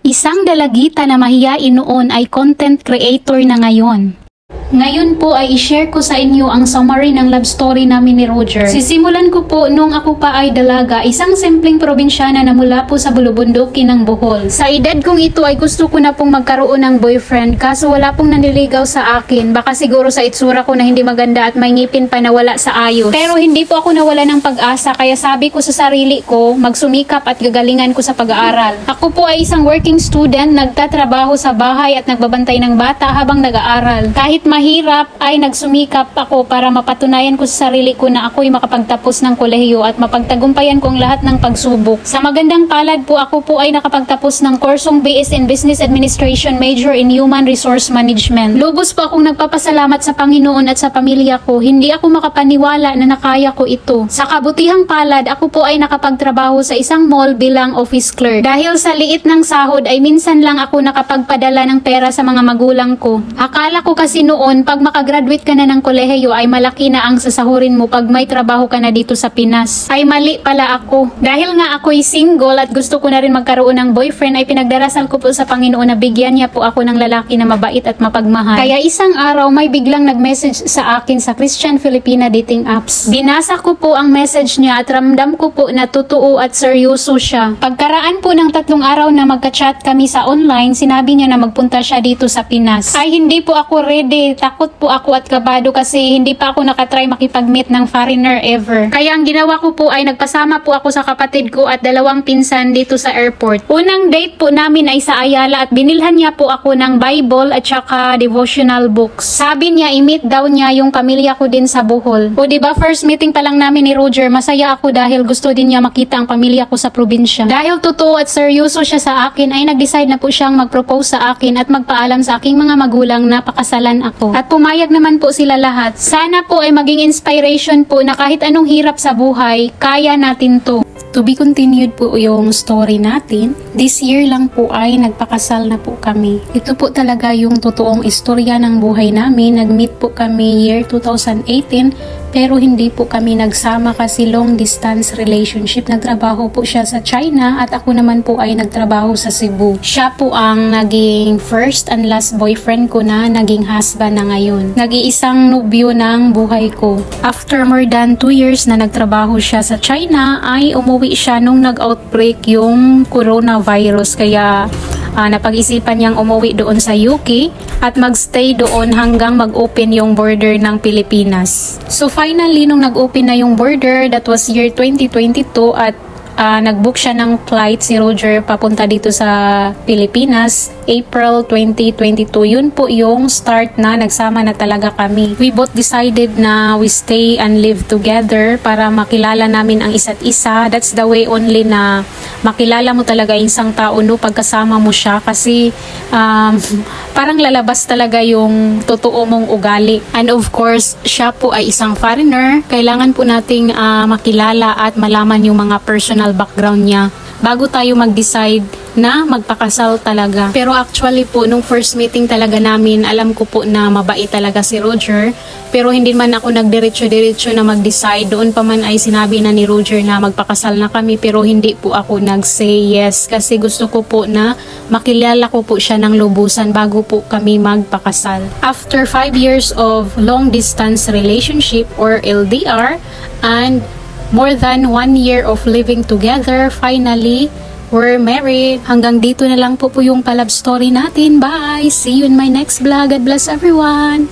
Isang dalagita na mahiyain noon ay content creator na ngayon. Ngayon po ay i-share ko sa inyo ang summary ng love story namin ni Roger. Sisimulan ko po nung ako pa ay dalaga, isang simpleng probinsyana na mula po sa bulubundukin ng Bohol. Sa edad kong ito ay gusto ko na pong magkaroon ng boyfriend kaso wala pong nanliligaw sa akin. Baka siguro sa itsura ko na hindi maganda at may ngipin pa na wala sa ayos. Pero hindi po ako nawala ng pag-asa kaya sabi ko sa sarili ko, magsumikap at gagalingan ko sa pag-aaral. Ako po ay isang working student, nagtatrabaho sa bahay at nagbabantay ng bata habang nag-aaral. Kahit mahirap ay nagsumikap ako para mapatunayan ko sa sarili ko na ako'y makapagtapos ng kolehiyo at mapagtagumpayan ko ang lahat ng pagsubok. Sa magandang palad po ako po ay nakapagtapos ng kursong BS in Business Administration, major in Human Resource Management. Lubos po akong nagpapasalamat sa Panginoon at sa pamilya ko. Hindi ako makapaniwala na nakaya ko ito. Sa kabutihang palad, ako po ay nakapagtrabaho sa isang mall bilang office clerk. Dahil sa liit ng sahod ay minsan lang ako nakapagpadala ng pera sa mga magulang ko. Akala ko kasi noon pag makagraduate ka na ng kolehiyo ay malaki na ang sasahurin mo pag may trabaho ka na dito sa Pinas. Ay mali pala ako. Dahil nga ako'y single at gusto ko na rin magkaroon ng boyfriend ay pinagdarasal ko po sa Panginoon na bigyan niya po ako ng lalaki na mabait at mapagmahal. Kaya isang araw may biglang nag-message sa akin sa Christian Filipina dating apps. Binasa ko po ang message niya at ramdam ko po na totoo at seryoso siya. Pagkaraan po ng 3 araw na magka-chat kami sa online, sinabi niya na magpunta siya dito sa Pinas. Ay hindi po ako ready. Takot po ako at kabado kasi hindi pa ako nakatry makipag-meet ng foreigner ever. Kaya ang ginawa ko po ay nagpasama po ako sa kapatid ko at 2 pinsan dito sa airport. Unang date po namin ay sa Ayala at binilhan niya po ako ng Bible at saka devotional books. Sabi niya i-meet daw niya yung pamilya ko din sa Bohol. O diba first meeting pa lang namin ni Roger, masaya ako dahil gusto din niya makita ang pamilya ko sa probinsya. Dahil totoo at seryoso siya sa akin ay nag-decide na po siyang mag-propose sa akin at magpaalam sa aking mga magulang na pakasalan ako. At pumayag naman po sila lahat. Sana po ay maging inspiration po na kahit anong hirap sa buhay, kaya natin to. To be continued po yung story natin. This year lang po ay nagpakasal na po kami. Ito po talaga yung totoong istorya ng buhay namin. Nag-meet po kami year 2018 pero hindi po kami nagsama kasi long distance relationship. Nagtrabaho po siya sa China at ako naman po ay nagtrabaho sa Cebu. Siya po ang naging first and last boyfriend ko na naging husband na ngayon. Nag-iisang nobyo ng buhay ko. After more than 2 years na nagtrabaho siya sa China ay umuwi siya nung nag-outbreak yung coronavirus kaya napag-isipan niyang umuwi doon sa UK at magstay doon hanggang mag-open yung border ng Pilipinas. So finally, nung nag-open na yung border, that was year 2022 at nag-book siya ng flight si Roger papunta dito sa Pilipinas, April 2022. Yun po yung start na nagsama na talaga kami. We both decided na we stay and live together para makilala namin ang isa't isa. That's the way only na makilala mo talaga isang tao no pagkasama mo siya kasi parang lalabas talaga yung totoo mong ugali. And of course, siya po ay isang foreigner. Kailangan po nating makilala at malaman yung mga personal background niya bago tayo mag-decide na magpakasal talaga. Pero actually po, nung first meeting talaga namin, alam ko po na mabait talaga si Roger. Pero hindi man ako nagdiretso-diretso na mag-decide. Doon pa man ay sinabi na ni Roger na magpakasal na kami. Pero hindi po ako nag-say yes. Kasi gusto ko po na makilala ko po siya ng lubusan bago po kami magpakasal. After 5 years of long distance relationship or LDR and more than 1 year of living together, finally, we're married. Hanggang dito na lang po yung pa-love story natin. Bye! See you in my next vlog. God bless everyone!